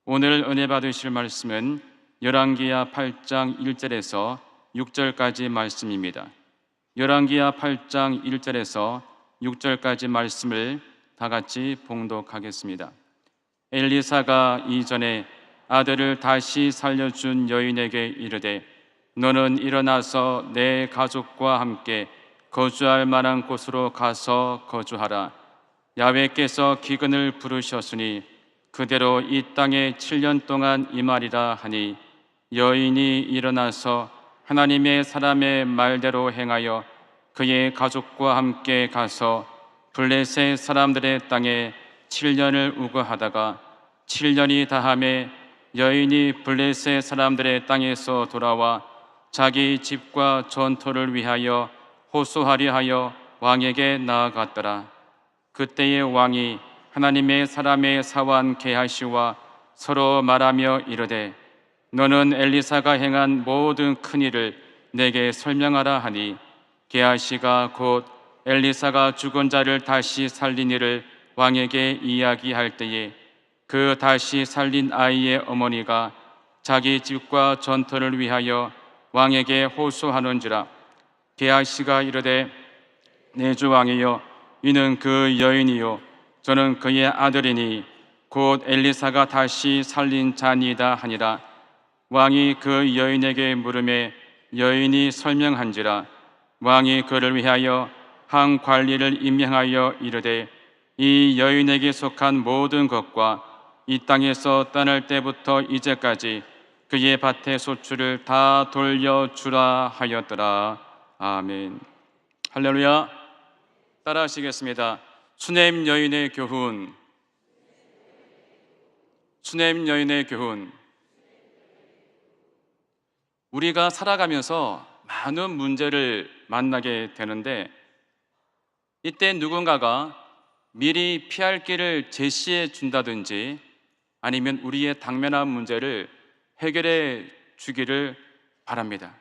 오늘 은혜 받으실 말씀은 열왕기하 8장 1절에서 6절까지 말씀입니다. 열왕기하 8장 1절에서 6절까지 말씀을 다 같이 봉독하겠습니다. 엘리사가 이전에 아들을 다시 살려준 여인에게 이르되 너는 일어나서 내 가족과 함께 거주할 만한 곳으로 가서 거주하라. 야훼께서 기근을 부르셨으니 그대로 이 땅에 7년 동안 임하리라 하니 여인이 일어나서 하나님의 사람의 말대로 행하여 그의 가족과 함께 가서 블레셋 사람들의 땅에 7년을 우거하다가 7년이 다함에 여인이 블레셋 사람들의 땅에서 돌아와 자기 집과 전토를 위하여 호소하려 하여 왕에게 나아갔더라. 그때의 왕이 하나님의 사람의 사환 게하시와 서로 말하며 이르되 너는 엘리사가 행한 모든 큰 일을 내게 설명하라 하니 게하시가 곧 엘리사가 죽은 자를 다시 살린 일을 왕에게 이야기할 때에 그 다시 살린 아이의 어머니가 자기 집과 전토를 위하여 왕에게 호소하는지라. 게하시가 이르되 내 주 왕이여, 이는 그 여인이요 저는 그의 아들이니 곧 엘리사가 다시 살린 자니이다 하니라. 왕이 그 여인에게 물으매 여인이 설명한지라. 왕이 그를 위하여 한 관리를 임명하여 이르되 이 여인에게 속한 모든 것과 이 땅에서 떠날 때부터 이제까지 그의 밭의 소출을 다 돌려주라 하였더라. 아멘. 할렐루야. 따라하시겠습니다. 수넴 여인의 교훈. 수넴 여인의 교훈. 우리가 살아가면서 많은 문제를 만나게 되는데 이때 누군가가 미리 피할 길을 제시해 준다든지 아니면 우리의 당면한 문제를 해결해 주기를 바랍니다.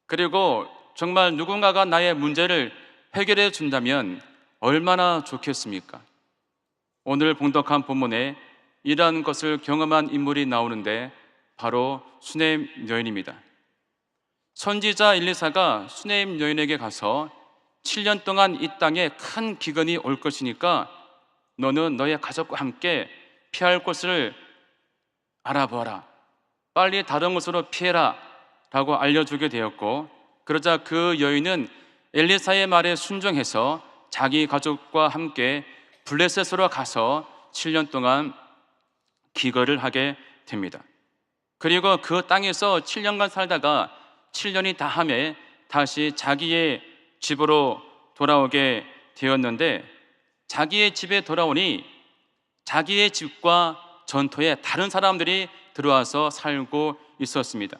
그리고 정말 누군가가 나의 문제를 해결해 준다면 얼마나 좋겠습니까? 오늘 봉독한 본문에 이러한 것을 경험한 인물이 나오는데 바로 수넴 여인입니다. 선지자 엘리사가 수넴 여인에게 가서 7년 동안 이 땅에 큰 기근이 올 것이니까 너는 너의 가족과 함께 피할 곳을 알아보아라. 빨리 다른 곳으로 피해라 라고 알려주게 되었고, 그러자 그 여인은 엘리사의 말에 순종해서 자기 가족과 함께 블레셋으로 가서 7년 동안 기거를 하게 됩니다. 그리고 그 땅에서 7년간 살다가 7년이 다함에 다시 자기의 집으로 돌아오게 되었는데, 자기의 집에 돌아오니 자기의 집과 전토에 다른 사람들이 들어와서 살고 있었습니다.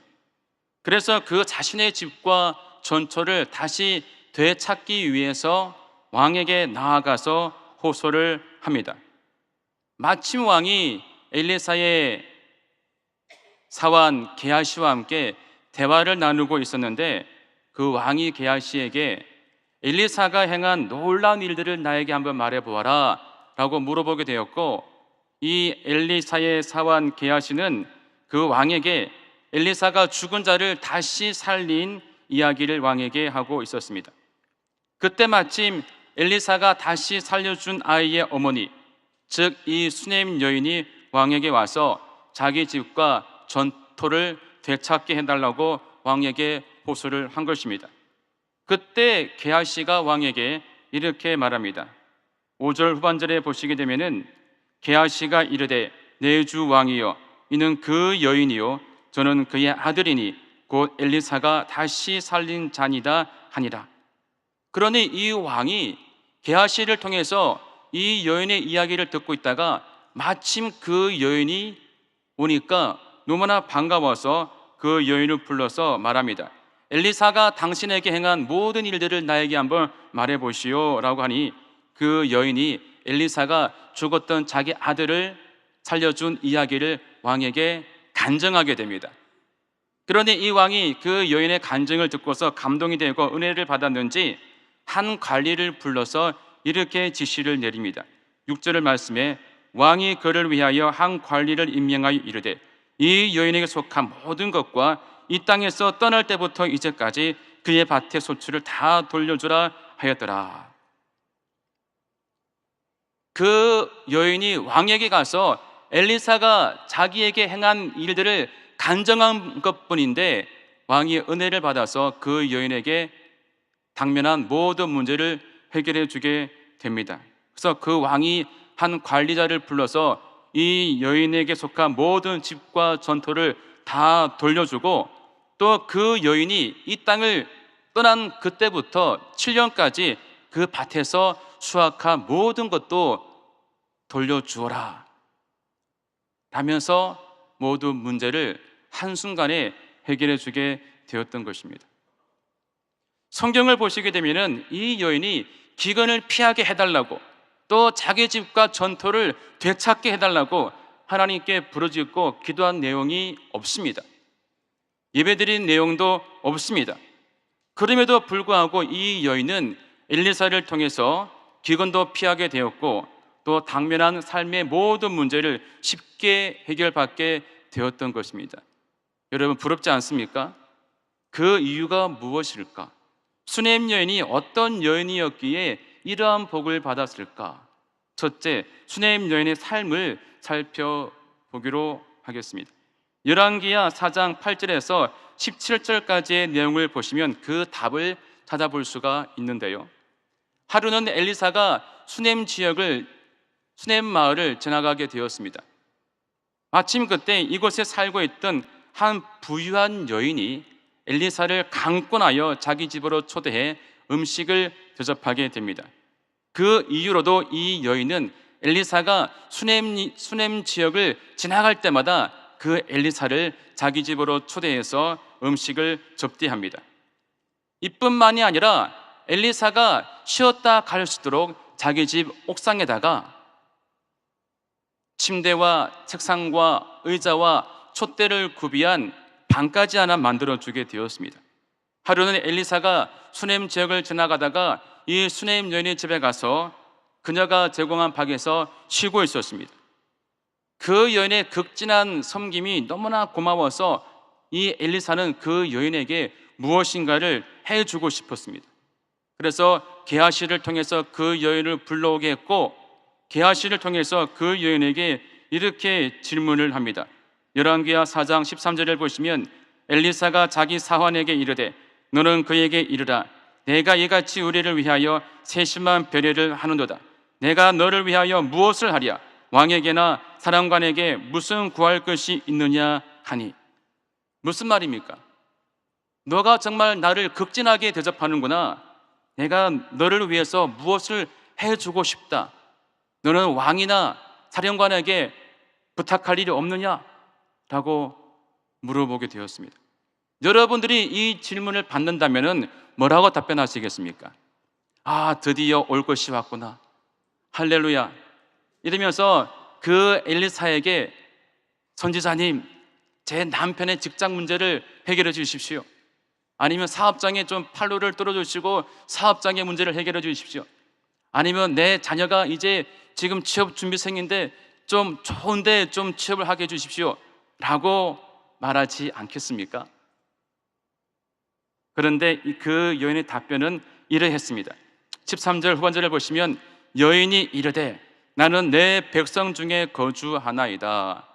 그래서 그 자신의 집과 전토를 다시 되찾기 위해서 왕에게 나아가서 호소를 합니다. 마침 왕이 엘리사의 사환 게하시와 함께 대화를 나누고 있었는데 그 왕이 게하시에게 엘리사가 행한 놀라운 일들을 나에게 한번 말해보아라 라고 물어보게 되었고, 이 엘리사의 사환 게하시는 그 왕에게 엘리사가 죽은 자를 다시 살린 이야기를 왕에게 하고 있었습니다. 그때 마침 엘리사가 다시 살려준 아이의 어머니, 즉 이 수넴 여인이 왕에게 와서 자기 집과 전토를 되찾게 해달라고 왕에게 호소를 한 것입니다. 그때 게하시가 왕에게 이렇게 말합니다. 5절 후반절에 보시게 되면은 게하시가 이르되 내 주 왕이여, 이는 그 여인이요 저는 그의 아들이니 곧 엘리사가 다시 살린 자니다 하니라. 그러니 이 왕이 게하시를 통해서 이 여인의 이야기를 듣고 있다가 마침 그 여인이 오니까 너무나 반가워서 그 여인을 불러서 말합니다. 엘리사가 당신에게 행한 모든 일들을 나에게 한번 말해보시오 라고 하니 그 여인이 엘리사가 죽었던 자기 아들을 살려준 이야기를 왕에게 간증하게 됩니다. 그러니 이 왕이 그 여인의 간증을 듣고서 감동이 되고 은혜를 받았는지 한 관리를 불러서 이렇게 지시를 내립니다. 6절을 말씀에 왕이 그를 위하여 한 관리를 임명하여 이르되 이 여인에게 속한 모든 것과 이 땅에서 떠날 때부터 이제까지 그의 밭의 소출을 다 돌려주라 하였더라. 그 여인이 왕에게 가서 엘리사가 자기에게 행한 일들을 간증한 것뿐인데 왕이 은혜를 받아서 그 여인에게 당면한 모든 문제를 해결해 주게 됩니다. 그래서 그 왕이 한 관리자를 불러서 이 여인에게 속한 모든 집과 전토를 다 돌려주고 또 그 여인이 이 땅을 떠난 그때부터 7년까지 그 밭에서 수확한 모든 것도 돌려주어라 라면서 모든 문제를 한순간에 해결해 주게 되었던 것입니다. 성경을 보시게 되면 이 여인이 기근을 피하게 해달라고 또 자기 집과 전토를 되찾게 해달라고 하나님께 부르짖고 기도한 내용이 없습니다. 예배드린 내용도 없습니다. 그럼에도 불구하고 이 여인은 엘리사를 통해서 기근도 피하게 되었고 또 당면한 삶의 모든 문제를 쉽게 해결받게 되었던 것입니다. 여러분 부럽지 않습니까? 그 이유가 무엇일까? 수넴 여인이 어떤 여인이었기에 이러한 복을 받았을까? 첫째, 수넴 여인의 삶을 살펴보기로 하겠습니다. 열왕기하 4장 8절에서 17절까지의 내용을 보시면 그 답을 찾아볼 수가 있는데요. 하루는 엘리사가 수넴 마을을 지나가게 되었습니다. 마침 그때 이곳에 살고 있던 한 부유한 여인이 엘리사를 강권하여 자기 집으로 초대해 음식을 대접하게 됩니다. 그 이유로도 이 여인은 엘리사가 수넴 지역을 지나갈 때마다 그 엘리사를 자기 집으로 초대해서 음식을 접대합니다. 이뿐만이 아니라 엘리사가 쉬었다 갈 수 있도록 자기 집 옥상에다가 침대와 책상과 의자와 촛대를 구비한 방까지 하나 만들어주게 되었습니다. 하루는 엘리사가 수넴 지역을 지나가다가 이 수넴 여인의 집에 가서 그녀가 제공한 방에서 쉬고 있었습니다. 그 여인의 극진한 섬김이 너무나 고마워서 이 엘리사는 그 여인에게 무엇인가를 해주고 싶었습니다. 그래서 게하시를 통해서 그 여인을 불러오게 했고 게하시를 통해서 그 여인에게 이렇게 질문을 합니다. 열왕기하 4장 13절을 보시면 엘리사가 자기 사환에게 이르되 너는 그에게 이르라 내가 이같이 우리를 위하여 세심한 배려를 하는도다. 내가 너를 위하여 무엇을 하랴? 왕에게나 사람관에게 무슨 구할 것이 있느냐 하니. 무슨 말입니까? 너가 정말 나를 극진하게 대접하는구나. 내가 너를 위해서 무엇을 해주고 싶다. 너는 왕이나 사령관에게 부탁할 일이 없느냐? 라고 물어보게 되었습니다. 여러분들이 이 질문을 받는다면 뭐라고 답변하시겠습니까? 아, 드디어 올 것이 왔구나. 할렐루야. 이러면서 그 엘리사에게 선지자님, 제 남편의 직장 문제를 해결해 주십시오. 아니면 사업장에 좀 판로를 뚫어주시고 사업장의 문제를 해결해 주십시오. 아니면 내 자녀가 이제 지금 취업 준비생인데 좀 좋은데 좀 취업을 하게 해주십시오 라고 말하지 않겠습니까? 그런데 그 여인의 답변은 이러했습니다. 13절 후반절을 보시면 여인이 이르되 나는 내 백성 중에 거주하나이다.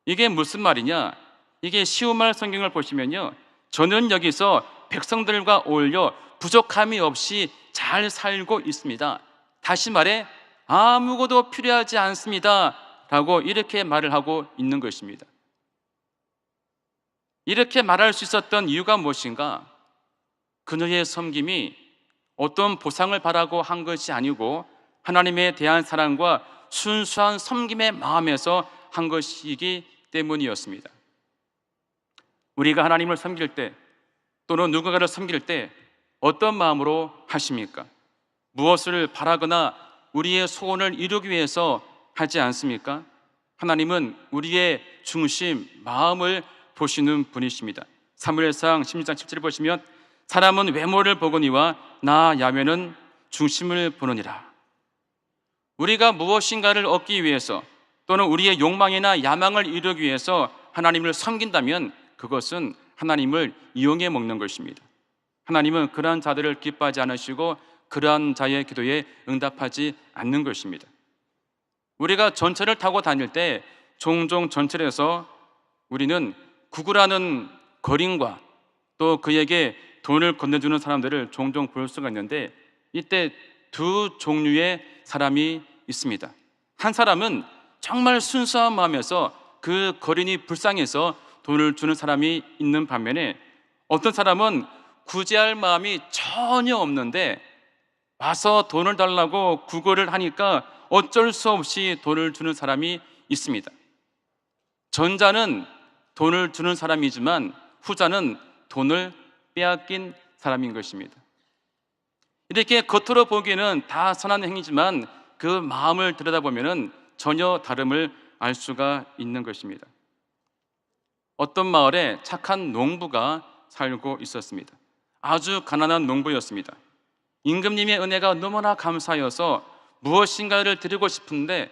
이게 무슨 말이냐? 이게 쉬운 말 성경을 보시면요, 저는 여기서 백성들과 어울려 부족함이 없이 잘 살고 있습니다. 다시 말해 아무것도 필요하지 않습니다 라고 이렇게 말을 하고 있는 것입니다. 이렇게 말할 수 있었던 이유가 무엇인가? 그녀의 섬김이 어떤 보상을 바라고 한 것이 아니고 하나님에 대한 사랑과 순수한 섬김의 마음에서 한 것이기 때문이었습니다. 우리가 하나님을 섬길 때 또는 누군가를 섬길 때 어떤 마음으로 하십니까? 무엇을 바라거나 우리의 소원을 이루기 위해서 하지 않습니까? 하나님은 우리의 중심, 마음을 보시는 분이십니다. 사무엘상 16장 17절 보시면 사람은 외모를 보거니와 나 야훼는 중심을 보느니라. 우리가 무엇인가를 얻기 위해서 또는 우리의 욕망이나 야망을 이루기 위해서 하나님을 섬긴다면 그것은 하나님을 이용해 먹는 것입니다. 하나님은 그러한 자들을 기뻐하지 않으시고 그러한 자의 기도에 응답하지 않는 것입니다. 우리가 전철을 타고 다닐 때 종종 전철에서 우리는 구구라는 거린과 또 그에게 돈을 건네주는 사람들을 종종 볼 수가 있는데, 이때 두 종류의 사람이 있습니다. 한 사람은 정말 순수한 마음에서 그 거린이 불쌍해서 돈을 주는 사람이 있는 반면에, 어떤 사람은 구제할 마음이 전혀 없는데 와서 돈을 달라고 구걸을 하니까 어쩔 수 없이 돈을 주는 사람이 있습니다. 전자는 돈을 주는 사람이지만 후자는 돈을 빼앗긴 사람인 것입니다. 이렇게 겉으로 보기에는 다 선한 행위지만 그 마음을 들여다보면 전혀 다름을 알 수가 있는 것입니다. 어떤 마을에 착한 농부가 살고 있었습니다. 아주 가난한 농부였습니다. 임금님의 은혜가 너무나 감사여서 무엇인가를 드리고 싶은데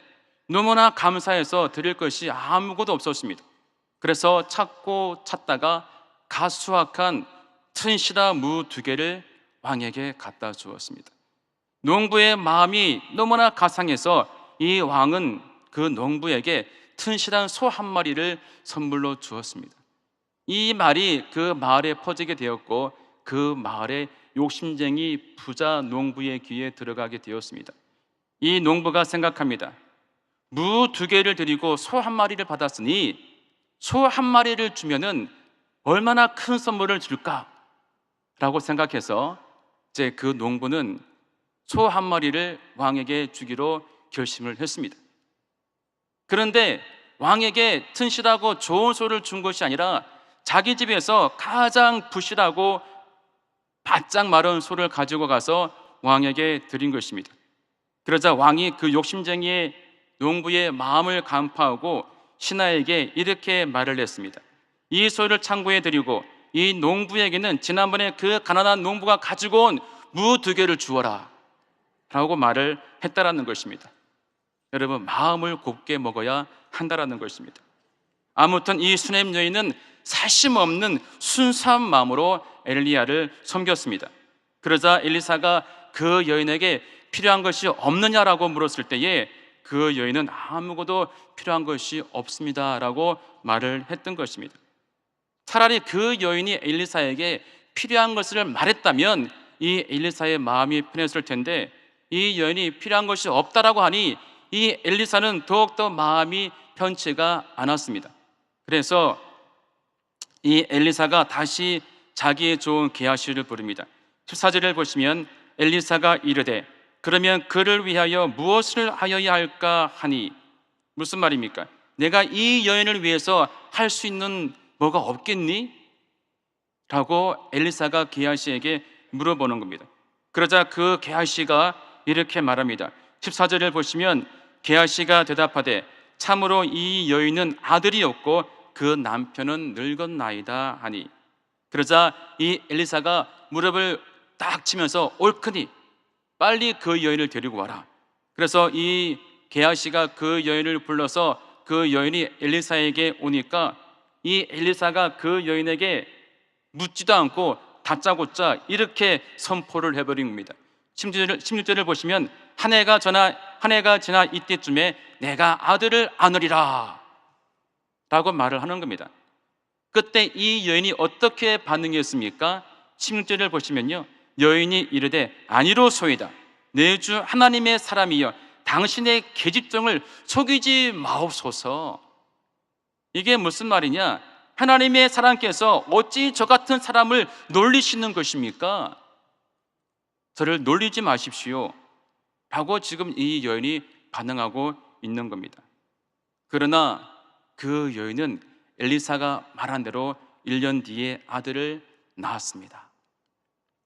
너무나 감사해서 드릴 것이 아무것도 없었습니다. 그래서 찾고 찾다가 갓 수확한 튼실한 무 2개를 왕에게 갖다 주었습니다. 농부의 마음이 너무나 가상해서 이 왕은 그 농부에게 튼실한 소 1마리를 선물로 주었습니다. 이 말이 그 마을에 퍼지게 되었고 그 마을의 욕심쟁이 부자 농부의 귀에 들어가게 되었습니다. 이 농부가 생각합니다. 무 2개를 드리고 소 1마리를 받았으니 소 1마리를 주면은 얼마나 큰 선물을 줄까? 라고 생각해서 이제 그 농부는 소 1마리를 왕에게 주기로 결심을 했습니다. 그런데 왕에게 튼실하고 좋은 소를 준 것이 아니라 자기 집에서 가장 부실하고 바짝 마른 소를 가지고 가서 왕에게 드린 것입니다. 그러자 왕이 그 욕심쟁이의 농부의 마음을 간파하고 신하에게 이렇게 말을 했습니다. 이 소를 창고에 드리고 이 농부에게는 지난번에 그 가난한 농부가 가지고 온 무 2개를 주어라 라고 말을 했다라는 것입니다. 여러분, 마음을 곱게 먹어야 한다라는 것입니다. 아무튼 이 수넴 여인은 사심 없는 순수한 마음으로 엘리야를 섬겼습니다. 그러자 엘리사가 그 여인에게 필요한 것이 없느냐라고 물었을 때에 그 여인은 아무것도 필요한 것이 없습니다 라고 말을 했던 것입니다. 차라리 그 여인이 엘리사에게 필요한 것을 말했다면 이 엘리사의 마음이 편했을 텐데, 이 여인이 필요한 것이 없다라고 하니 이 엘리사는 더욱더 마음이 편치가 않았습니다. 그래서 이 엘리사가 다시 자기의 좋은 게하시를 부릅니다. 14절을 보시면 엘리사가 이르되 그러면 그를 위하여 무엇을 하여야 할까 하니, 무슨 말입니까? 내가 이 여인을 위해서 할 수 있는 뭐가 없겠니? 라고 엘리사가 게하시에게 물어보는 겁니다. 그러자 그 게하시가 이렇게 말합니다. 14절을 보시면 게하시가 대답하되 참으로 이 여인은 아들이 없고 그 남편은 늙었나이다 하니, 그러자 이 엘리사가 무릎을 딱 치면서 옳으니 빨리 그 여인을 데리고 와라. 그래서 이 게하시가 그 여인을 불러서 그 여인이 엘리사에게 오니까 이 엘리사가 그 여인에게 묻지도 않고 다짜고짜 이렇게 선포를 해버린 겁니다. 16절을 보시면 한 해가 지나 이때쯤에 내가 아들을 안으리라 라고 말을 하는 겁니다. 그때 이 여인이 어떻게 반응했습니까? 16절을 보시면요, 여인이 이르되 아니로소이다. 내 주 하나님의 사람이여 당신의 계집종을 속이지 마옵소서. 이게 무슨 말이냐? 하나님의 사람께서 어찌 저 같은 사람을 놀리시는 것입니까? 저를 놀리지 마십시오 라고 지금 이 여인이 반응하고 있는 겁니다. 그러나 그 여인은 엘리사가 말한 대로 1년 뒤에 아들을 낳았습니다.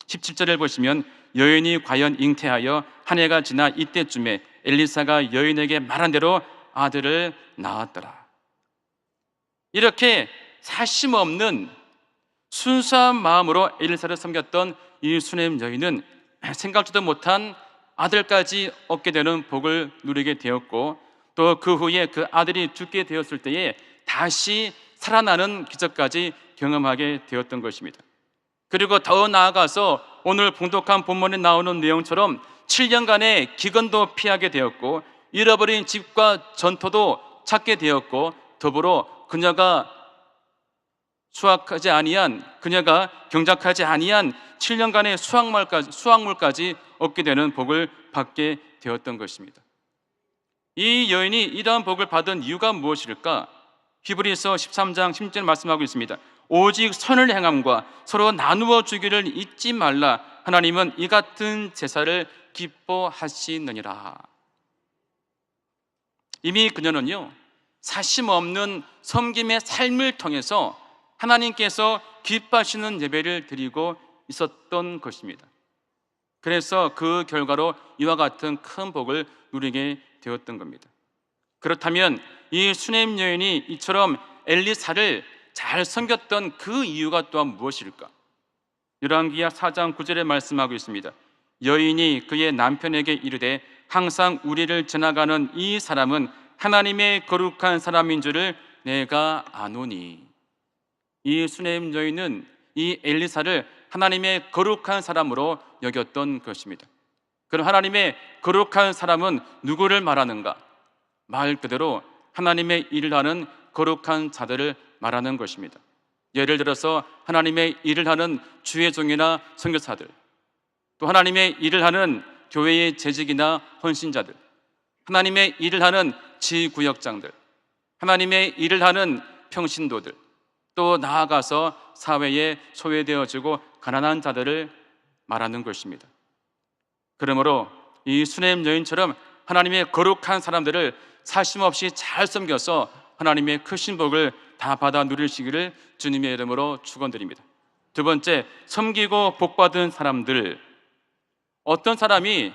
17절을 보시면 여인이 과연 잉태하여 한 해가 지나 이때쯤에 엘리사가 여인에게 말한 대로 아들을 낳았더라. 이렇게 사심 없는 순수한 마음으로 엘리사를 섬겼던 이 수넴 여인은 생각지도 못한 아들까지 얻게 되는 복을 누리게 되었고, 또 그 후에 그 아들이 죽게 되었을 때에 다시 살아나는 기적까지 경험하게 되었던 것입니다. 그리고 더 나아가서 오늘 봉독한 본문에 나오는 내용처럼 7년간의 기근도 피하게 되었고 잃어버린 집과 전토도 찾게 되었고 더불어 그녀가 경작하지 아니한 7년간의 수확물까지 얻게 되는 복을 받게 되었던 것입니다. 이 여인이 이러한 복을 받은 이유가 무엇일까? 히브리서 13장 10절 말씀하고 있습니다. 오직 선을 행함과 서로 나누어 주기를 잊지 말라. 하나님은 이 같은 제사를 기뻐하시느니라. 이미 그녀는요, 사심 없는 섬김의 삶을 통해서 하나님께서 기뻐하시는 예배를 드리고 있었던 것입니다. 그래서 그 결과로 이와 같은 큰 복을 누리게 되었던 겁니다. 그렇다면 이 수넴 여인이 이처럼 엘리사를 잘 섬겼던 그 이유가 또한 무엇일까? 열왕기하 4장 9절에 말씀하고 있습니다. 여인이 그의 남편에게 이르되 항상 우리를 지나가는 이 사람은 하나님의 거룩한 사람인 줄을 내가 아노니. 이 수넴 여인은 이 엘리사를 하나님의 거룩한 사람으로 여겼던 것입니다. 그럼 하나님의 거룩한 사람은 누구를 말하는가? 말 그대로 하나님의 일을 하는 거룩한 자들을 말하는 것입니다. 예를 들어서 하나님의 일을 하는 주의 종이나 선교사들, 또 하나님의 일을 하는 교회의 재직이나 헌신자들, 하나님의 일을 하는 지구역장들, 하나님의 일을 하는 평신도들, 또 나아가서 사회에 소외되어지고 가난한 자들을 말하는 것입니다. 그러므로 이 수넴 여인처럼 하나님의 거룩한 사람들을 사심없이 잘 섬겨서 하나님의 크신 복을 다 받아 누리시기를 주님의 이름으로 축원드립니다. 두 번째, 섬기고 복받은 사람들. 어떤 사람이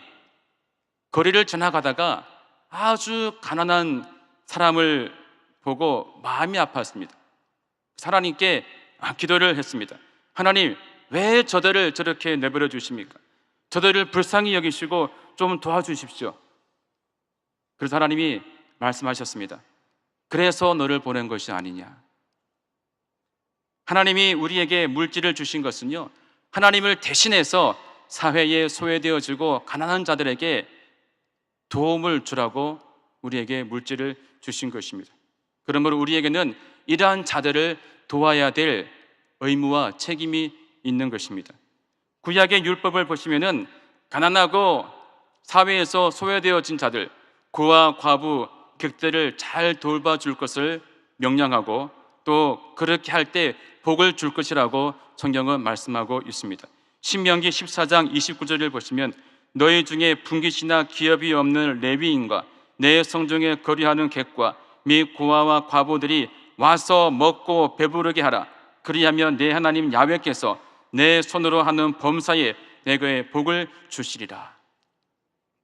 거리를 지나가다가 아주 가난한 사람을 보고 마음이 아팠습니다. 하나님께 기도를 했습니다. 하나님, 왜 저들을 저렇게 내버려 주십니까? 저들을 불쌍히 여기시고 좀 도와주십시오. 그래서 하나님이 말씀하셨습니다. 그래서 너를 보낸 것이 아니냐. 하나님이 우리에게 물질을 주신 것은요, 하나님을 대신해서 사회에 소외되어지고 가난한 자들에게 도움을 주라고 우리에게 물질을 주신 것입니다. 그러므로 우리에게는 이러한 자들을 도와야 될 의무와 책임이 있는 것입니다. 구약의 율법을 보시면은 가난하고 사회에서 소외되어진 자들, 고아, 과부, 객들을 잘 돌봐줄 것을 명령하고 또 그렇게 할 때 복을 줄 것이라고 성경은 말씀하고 있습니다. 신명기 14장 29절을 보시면 너희 중에 분깃이나 기업이 없는 레위인과 내 성중에 거류하는 객과 및 고아와 과부들이 와서 먹고 배부르게 하라. 그리하면 내 하나님 야훼께서 내 손으로 하는 범사에 내게 복을 주시리라.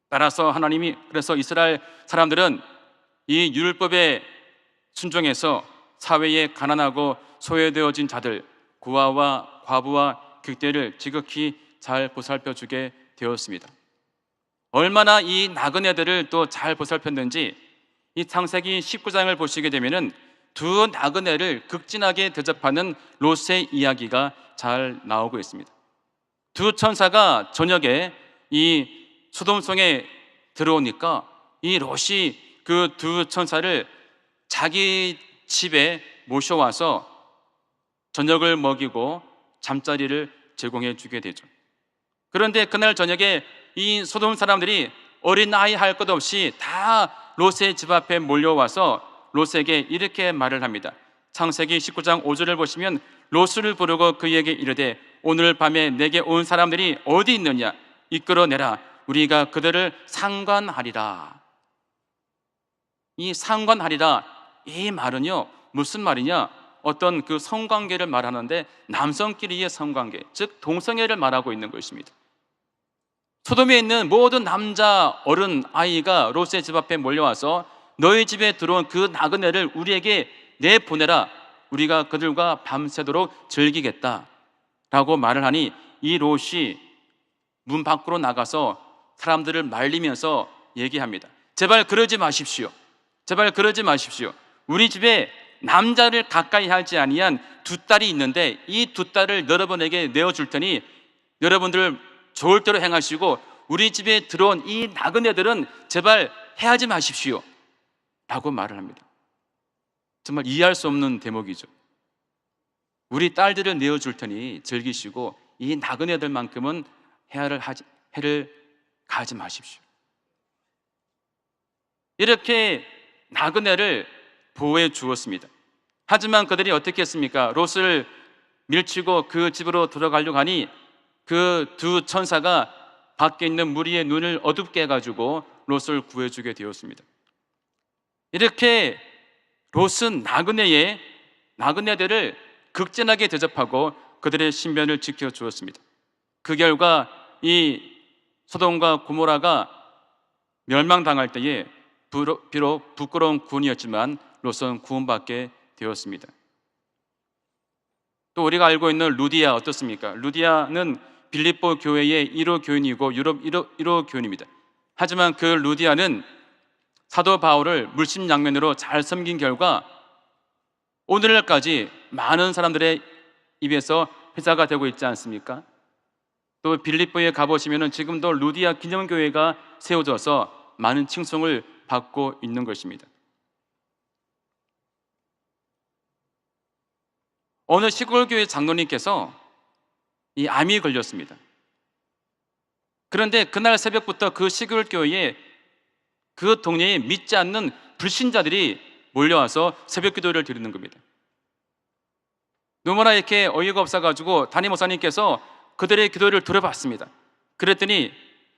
따라서 하나님이, 그래서 이스라엘 사람들은 이 율법에 순종해서 사회에 가난하고 소외되어진 자들, 고아와 과부와 객들을 지극히 잘 보살펴주게 되었습니다. 얼마나 이 나그네들을 또 잘 보살폈는지 이 창세기 19장을 보시게 되면은 두 나그네를 극진하게 대접하는 롯의 이야기가 잘 나오고 있습니다. 두 천사가 저녁에 이 소돔성에 들어오니까 이 롯이 그 두 천사를 자기 집에 모셔와서 저녁을 먹이고 잠자리를 제공해 주게 되죠. 그런데 그날 저녁에 이 소돔 사람들이 어린아이 할 것 없이 다 롯의 집 앞에 몰려와서 롯에게 이렇게 말을 합니다. 창세기 19장 5절을 보시면 롯을 부르고 그에게 이르되 오늘 밤에 내게 온 사람들이 어디 있느냐? 이끌어내라. 우리가 그들을 상관하리라. 이 상관하리라, 이 말은요 무슨 말이냐? 어떤 그 성관계를 말하는데 남성끼리의 성관계, 즉 동성애를 말하고 있는 것입니다. 소돔에 있는 모든 남자 어른 아이가 롯의 집 앞에 몰려와서 너희 집에 들어온 그 나그네를 우리에게 내보내라. 우리가 그들과 밤새도록 즐기겠다 라고 말을 하니 이 롯이 문 밖으로 나가서 사람들을 말리면서 얘기합니다. 제발 그러지 마십시오. 제발 그러지 마십시오. 우리 집에 남자를 가까이 하지 아니한 두 딸이 있는데 이 두 딸을 여러분에게 내어줄 테니 여러분들 좋을 대로 행하시고 우리 집에 들어온 이 나그네들은 제발 해하지 마십시오 라고 말을 합니다. 정말 이해할 수 없는 대목이죠. 우리 딸들을 내어줄 테니 즐기시고 이 나그네들만큼은 해를 가하지 마십시오. 이렇게 나그네를 보호해 주었습니다. 하지만 그들이 어떻게 했습니까? 롯을 밀치고 그 집으로 들어가려고 하니 그 두 천사가 밖에 있는 무리의 눈을 어둡게 해가지고 롯을 구해주게 되었습니다. 이렇게 롯은 나그네들을 극진하게 대접하고 그들의 신변을 지켜주었습니다. 그 결과 이 소돔과 고모라가 멸망당할 때에 비록 부끄러운 구원이었지만 롯은 구원받게 되었습니다. 또 우리가 알고 있는 루디아 어떻습니까? 루디아는 빌립보 교회의 1호 교인이고 유럽 1호 교인입니다. 하지만 그 루디아는 사도 바울을 물심양면으로 잘 섬긴 결과 오늘날까지 많은 사람들의 입에서 회자가 되고 있지 않습니까? 또 빌립보에 가보시면 지금도 루디아 기념교회가 세워져서 많은 칭송을 받고 있는 것입니다. 어느 시골교회 장로님께서 이 암이 걸렸습니다. 그런데 그날 새벽부터 그 시골교회에 그 동네에 믿지 않는 불신자들이 몰려와서 새벽 기도를 드리는 겁니다. 너무나 이렇게 어이가 없어가지고 담임 목사님께서 그들의 기도를 들어봤습니다. 그랬더니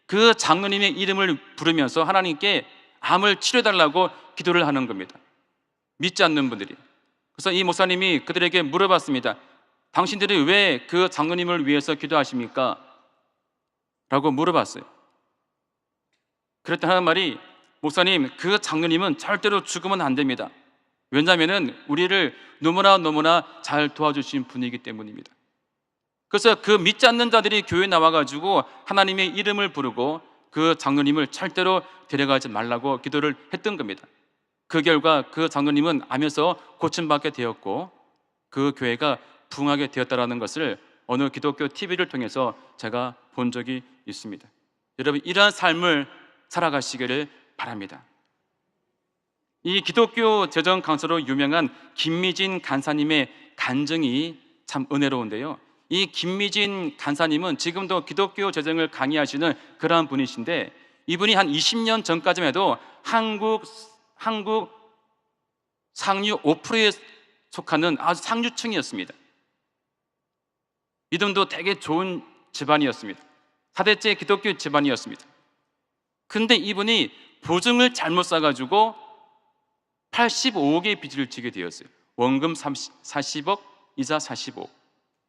그 장로님의 이름을 부르면서 하나님께 암을 치료해달라고 기도를 하는 겁니다. 믿지 않는 분들이. 그래서 이 목사님이 그들에게 물어봤습니다. 당신들이 왜 그 장로님을 위해서 기도하십니까? 라고 물어봤어요. 그랬더니 하는 말이, 목사님, 그 장로님은 절대로 죽으면 안 됩니다. 왜냐하면 우리를 너무나 잘 도와주신 분이기 때문입니다. 그래서 그 믿지 않는 자들이 교회에 나와가지고 하나님의 이름을 부르고 그 장로님을 절대로 데려가지 말라고 기도를 했던 겁니다. 그 결과 그 장로님은 암에서 고침받게 되었고 그 교회가 부흥하게 되었다는 것을 어느 기독교 TV를 통해서 제가 본 적이 있습니다. 여러분, 이러한 삶을 살아가시기를 바랍니다. 이 기독교 재정 강사로 유명한 김미진 간사님의 간증이 참 은혜로운데요. 이 김미진 간사님은 지금도 기독교 재정을 강의하시는 그러한 분이신데, 이분이 한 20년 전까지만 해도 한국 상류 5%에 속하는 아주 상류층이었습니다. 믿음도 되게 좋은 집안이었습니다. 4대째 기독교 집안이었습니다. 근데 이분이 보증을 잘못 싸가지고 85억의 빚을 지게 되었어요. 원금 40억, 이자 45억.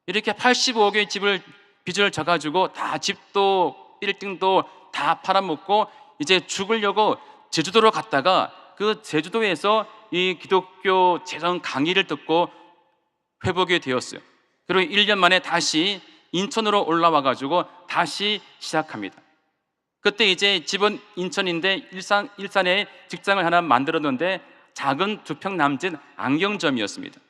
이렇게 85억의 빚을 져가지고 다 집도 빌딩도 다 팔아먹고 이제 죽으려고 제주도로 갔다가 그 제주도에서 이 기독교 재정 강의를 듣고 회복이 되었어요. 그리고 1년 만에 다시 인천으로 올라와가지고 다시 시작합니다. 그때 이제 집은 인천인데 일산에 직장을 하나 만들었는데 작은 2평 남짓 안경점이었습니다.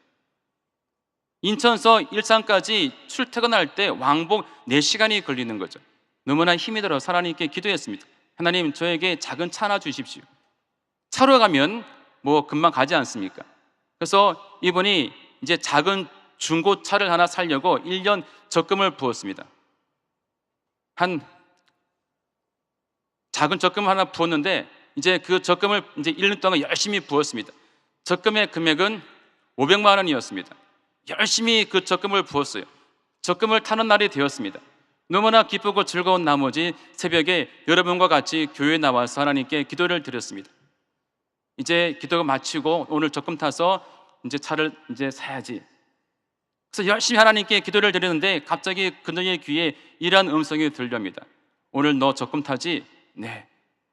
인천에서 일산까지 출퇴근할 때 왕복 4시간이 걸리는 거죠. 너무나 힘이 들어 하나님께 기도했습니다. 하나님, 저에게 작은 차 하나 주십시오. 차로 가면 뭐 금방 가지 않습니까? 그래서 이분이 이제 작은 중고차를 하나 사려고 1년 적금을 부었습니다. 작은 적금을 하나 부었는데 이제 그 적금을 이제 1년 동안 열심히 부었습니다. 적금의 금액은 500만 원이었습니다. 열심히 그 적금을 부었어요. 적금을 타는 날이 되었습니다. 너무나 기쁘고 즐거운 나머지 새벽에 여러분과 같이 교회에 나와서 하나님께 기도를 드렸습니다. 이제 기도가 마치고 오늘 적금 타서 이제 차를 이제 사야지. 그래서 열심히 하나님께 기도를 드리는데 갑자기 그녀의 귀에 이러한 음성이 들려옵니다. 오늘 너 적금 타지? 네.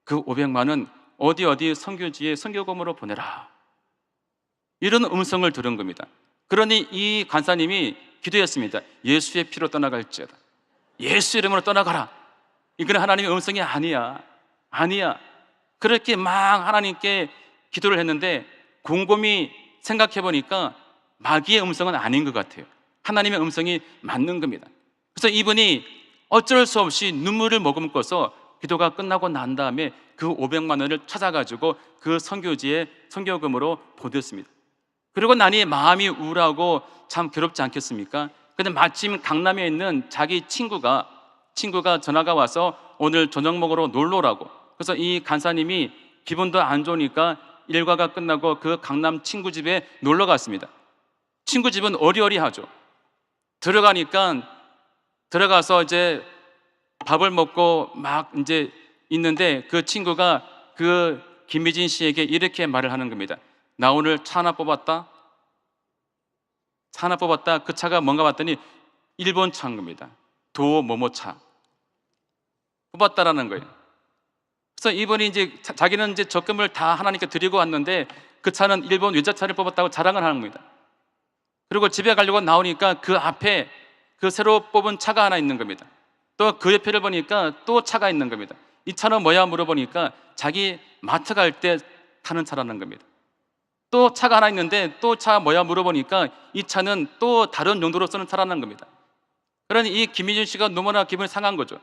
그 500만 원 어디 선교지에 선교금으로 보내라. 이런 음성을 들은 겁니다. 그러니 이 간사님이 기도했습니다. 예수의 피로 떠나갈지어다. 예수 이름으로 떠나가라. 이건 하나님의 음성이 아니야. 그렇게 막 하나님께 기도를 했는데 곰곰이 생각해 보니까 마귀의 음성은 아닌 것 같아요. 하나님의 음성이 맞는 겁니다. 그래서 이분이 어쩔 수 없이 눈물을 머금고서 기도가 끝나고 난 다음에 그 500만 원을 찾아가지고 그 선교지에 선교금으로 보냈습니다. 그리고 나니 마음이 우울하고 참 괴롭지 않겠습니까? 근데 마침 강남에 있는 자기 친구가 전화가 와서 오늘 저녁 먹으러 놀러 오라고. 그래서 이 간사님이 기분도 안 좋으니까 일과가 끝나고 그 강남 친구 집에 놀러 갔습니다. 친구 집은 어리어리하죠. 들어가서 이제 밥을 먹고 막 이제 있는데 그 친구가 그 김미진 씨에게 이렇게 말을 하는 겁니다. 나 오늘 차 하나 뽑았다. 그 차가 뭔가 봤더니 일본 차인 겁니다. 도어 모모차 뽑았다라는 거예요. 그래서 이분이 이제 자기는 이제 적금을 다 하나님께 드리고 왔는데 그 차는 일본 외제차를 뽑았다고 자랑을 하는 겁니다. 그리고 집에 가려고 나오니까 그 앞에 그 새로 뽑은 차가 하나 있는 겁니다. 또 그 옆에를 보니까 또 차가 있는 겁니다. 이 차는 뭐야 물어보니까 자기 마트 갈 때 타는 차라는 겁니다. 또 차가 하나 있는데 또 차 뭐야 물어보니까 이 차는 또 다른 용도로 쓰는 차라는 겁니다. 그러니 이 김미준 씨가 너무나 기분이 상한 거죠.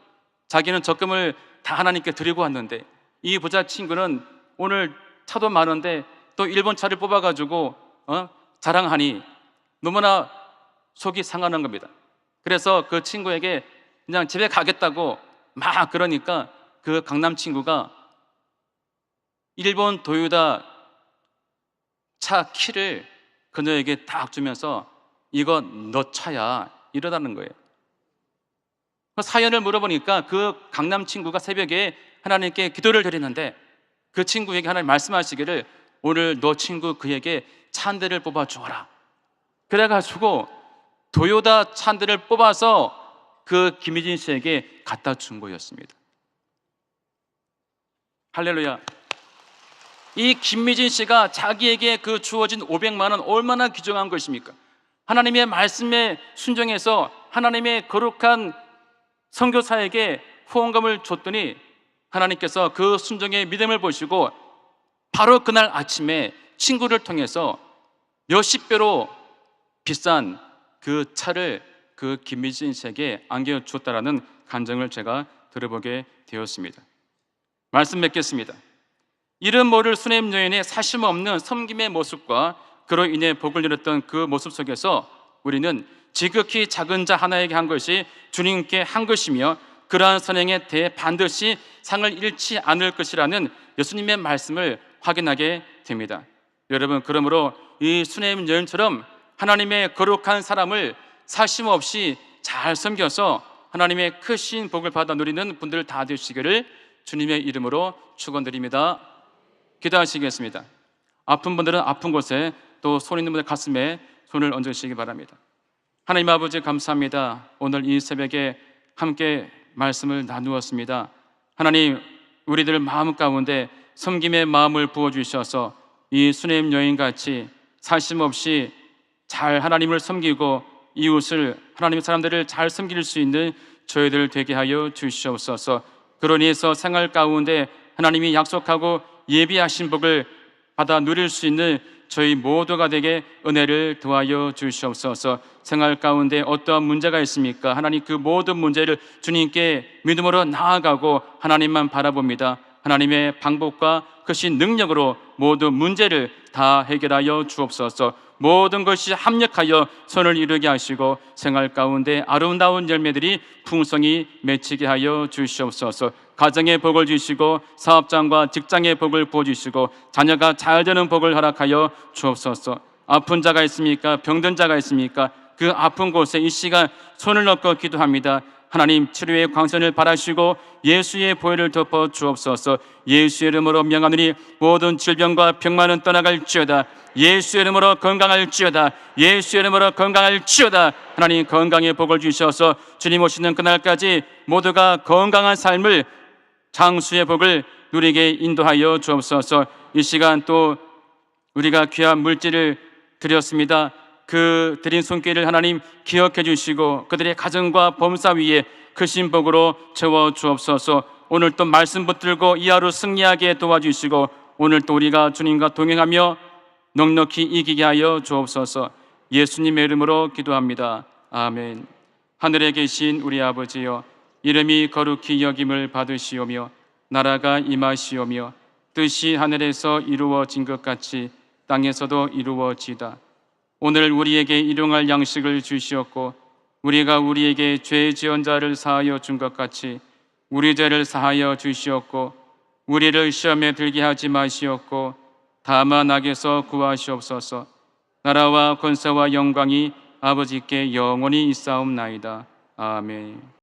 자기는 적금을 다 하나님께 드리고 왔는데 이 부자 친구는 오늘 차도 많은데 또 일본 차를 뽑아가지고 자랑하니 너무나 속이 상하는 겁니다. 그래서 그 친구에게 그냥 집에 가겠다고 막 그러니까 그 강남 친구가 일본 도요타 차 키를 그녀에게 딱 주면서 이거 너 차야 이러다는 거예요. 사연을 물어보니까 그 강남 친구가 새벽에 하나님께 기도를 드리는데 그 친구에게 하나님 말씀하시기를 오늘 너 친구 그에게 차 한 대를 뽑아 주어라. 그래가지고 도요타 차 한 대를 뽑아서 그 김희진 씨에게 갖다 준 거였습니다. 할렐루야. 이 김미진 씨가 자기에게 그 주어진 500만 원 얼마나 귀중한 것입니까? 하나님의 말씀에 순종해서 하나님의 거룩한 선교사에게 후원금을 줬더니 하나님께서 그 순종의 믿음을 보시고 바로 그날 아침에 친구를 통해서 몇십 배로 비싼 그 차를 그 김미진 씨에게 안겨주었다라는 간증을 제가 들어보게 되었습니다. 말씀 맺겠습니다. 이름 모를 수냄 여인의 사심없는 섬김의 모습과 그로 인해 복을 누렸던 그 모습 속에서 우리는 지극히 작은 자 하나에게 한 것이 주님께 한 것이며 그러한 선행에 대해 반드시 상을 잃지 않을 것이라는 예수님의 말씀을 확인하게 됩니다. 여러분, 그러므로 이 수냄 여인처럼 하나님의 거룩한 사람을 사심 없이 잘 섬겨서 하나님의 크신 복을 받아 누리는 분들 다 되시기를 주님의 이름으로 축원드립니다. 기도하시겠습니다. 아픈 분들은 아픈 곳에 또 손 있는 분들 가슴에 손을 얹으시기 바랍니다. 하나님 아버지 감사합니다. 오늘 이 새벽에 함께 말씀을 나누었습니다. 하나님, 우리들 마음 가운데 섬김의 마음을 부어주셔서 이 수냄 여인같이 사심 없이 잘 하나님을 섬기고 이웃을, 하나님의 사람들을 잘 섬길 수 있는 저희들 되게 하여 주시옵소서. 그러니 해서 생활 가운데 하나님이 약속하고 예비하신 복을 받아 누릴 수 있는 저희 모두가 되게 은혜를 더하여 주시옵소서. 생활 가운데 어떠한 문제가 있습니까? 하나님 그 모든 문제를 주님께 믿음으로 나아가고 하나님만 바라봅니다. 하나님의 방법과 크신 능력으로 모든 문제를 다 해결하여 주옵소서. 모든 것이 합력하여 선을 이루게 하시고 생활 가운데 아름다운 열매들이 풍성히 맺히게 하여 주시옵소서. 가정의 복을 주시고 사업장과 직장의 복을 부어주시고 자녀가 잘 되는 복을 허락하여 주옵소서. 아픈 자가 있습니까? 병든 자가 있습니까? 그 아픈 곳에 이 시간 손을 넣고 기도합니다. 하나님 치료의 광선을 바라시고 예수의 보혈을 덮어 주옵소서. 예수의 이름으로 명하노니 모든 질병과 병만은 떠나갈지어다. 예수의 이름으로 건강할지어다. 예수의 이름으로 건강할지어다. 하나님 건강의 복을 주셔서 주님 오시는 그날까지 모두가 건강한 삶을, 장수의 복을 누리게 인도하여 주옵소서. 이 시간 또 우리가 귀한 물질을 드렸습니다. 그 드린 손길을 하나님 기억해 주시고 그들의 가정과 범사 위에 크신 복으로 채워 주옵소서. 오늘 또 말씀 붙들고 이 하루 승리하게 도와주시고 오늘 또 우리가 주님과 동행하며 넉넉히 이기게 하여 주옵소서. 예수님의 이름으로 기도합니다. 아멘. 하늘에 계신 우리 아버지여, 이름이 거룩히 여김을 받으시오며 나라가 임하시오며 뜻이 하늘에서 이루어진 것 같이 땅에서도 이루어지다. 오늘 우리에게 일용할 양식을 주시옵고 우리가 우리에게 죄 지은 자를 사하여 준 것 같이 우리 죄를 사하여 주시옵고 우리를 시험에 들게 하지 마시옵고 다만 악에서 구하시옵소서. 나라와 권세와 영광이 아버지께 영원히 있사옵나이다. 아멘.